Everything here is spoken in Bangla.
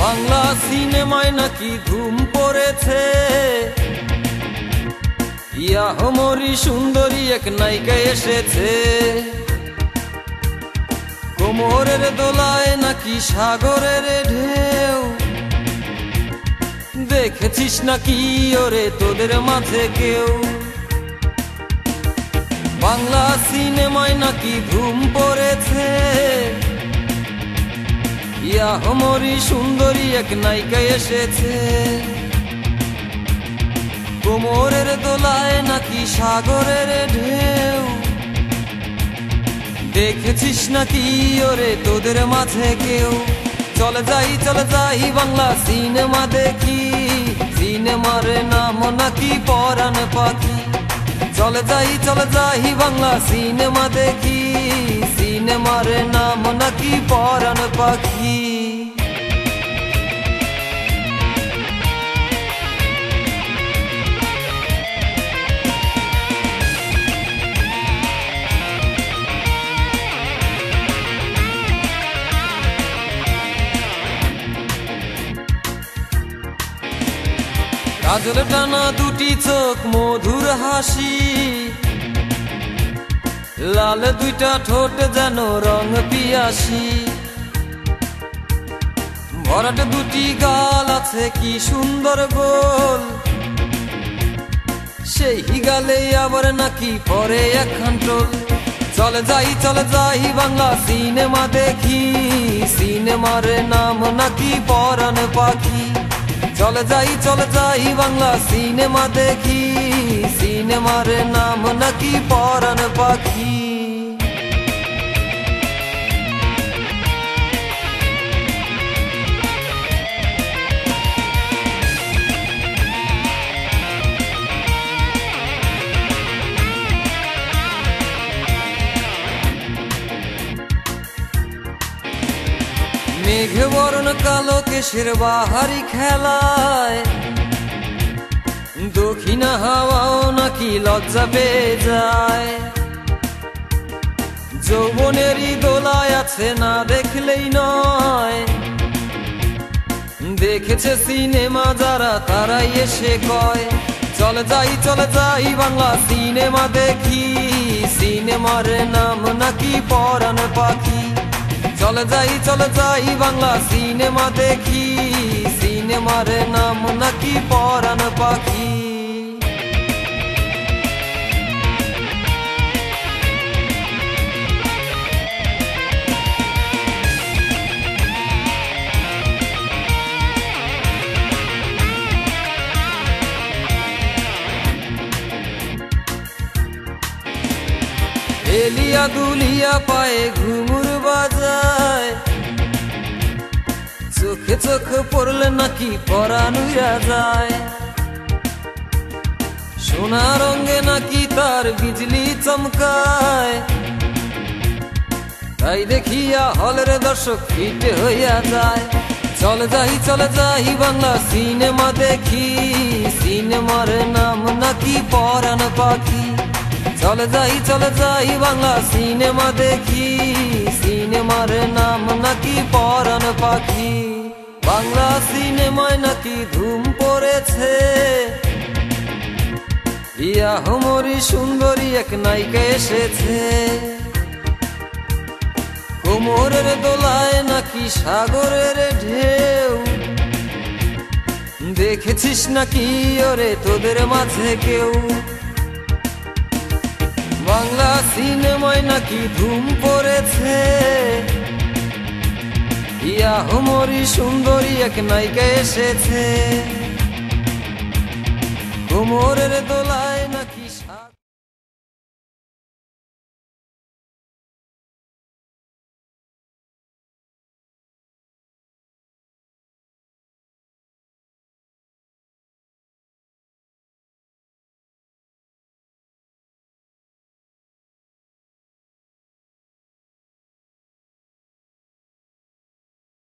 বাংলা সিনেমায় নাকি ধুম পড়েছে, ইয়াহমরি সুন্দরী এক নায়িকা এসেছে। কোমরের দোলায় নাকি সাগরের ঢেউ, দেখেছিস নাকি ওরে তোদের মাঝে কেউ? বাংলা সিনেমায় নাকি ধুম পড়েছে, ইয়াহমরি সুন্দরী এক নায়িকা এসেছে। কোমরের দোলায় নাকি সাগরের ঢেউ, দেখেছিস নাকি ওরে তোদের মাঝে কেউ? চলে যাই বাংলা সিনেমা দেখি, সিনেমার নাম নাকি পরাণ পাখি। চলে যাই বাংলা সিনেমা দেখি, সিনেমার নাম নাকি পরাণ পাখি। কাজল টানা দুটি চোখ, মধুর হাসি, লাল দুইটা ঠোঁট যেন রং পিয়াসি। ভরাট দুটি গাল আছে কি সুন্দর গোল, সেই গালে আবার নাকি পরে একখান টোল। চলে যাই বাংলা সিনেমা দেখি, সিনেমার নাম নাকি পরাণ পাখি। চলে যাই বাংলা সিনেমা দেখি, সিনেমার নাম নাকি পরাণ পাখি। মেঘে বরণ কালো কেশের বাহারি খেলায়, দক্ষিণা হাওয়াও নাকি লজ্জা পেয়ে যায়। যৌবনেরই দোলায় আছে না দেখলেই নয়, দেখেছে সিনেমা যারা তারাই এসে কয়। চলে যাই বাংলা সিনেমা দেখি, সিনেমার নাম নাকি পরাণ পাখি। চলে যাই বাংলা সিনেমা দেখি, সিনেমার নাম নাকি পরাণ পাখি। এলিয়া দুলিয়া পায়ে ঘুঙুর বাজায়, চোখে চোখ পড়লে নাকি পরাণ উড়া যায়। সোনা রঙে নাকি তার বিজলি চমকায়, তাই দেখিয়া হলের দর্শক ফিট হইয়া যায়। চলে যাই বাংলা সিনেমা দেখি, সিনেমার নাম নাকি পরাণ পাখি। চলে যাই বাংলা সিনেমা দেখি, সিনেমার নাম নাকি পরাণ পাখি। বাংলা সিনেমায় নাকি ধুম পড়েছে, ইয়াহমরি সুন্দরী এক নায়িকা এসেছে। কোমরের দোলায় নাকি সাগরের ঢেউ, দেখেছিস নাকি ওরে তোদের মাঝে কেউ? বাংলা সিনেমায় নাকি ধুম পড়েছে, ইয়াহমরি সুন্দরী এক নায়িকা এসেছে। কোমরের দোলায় নাকি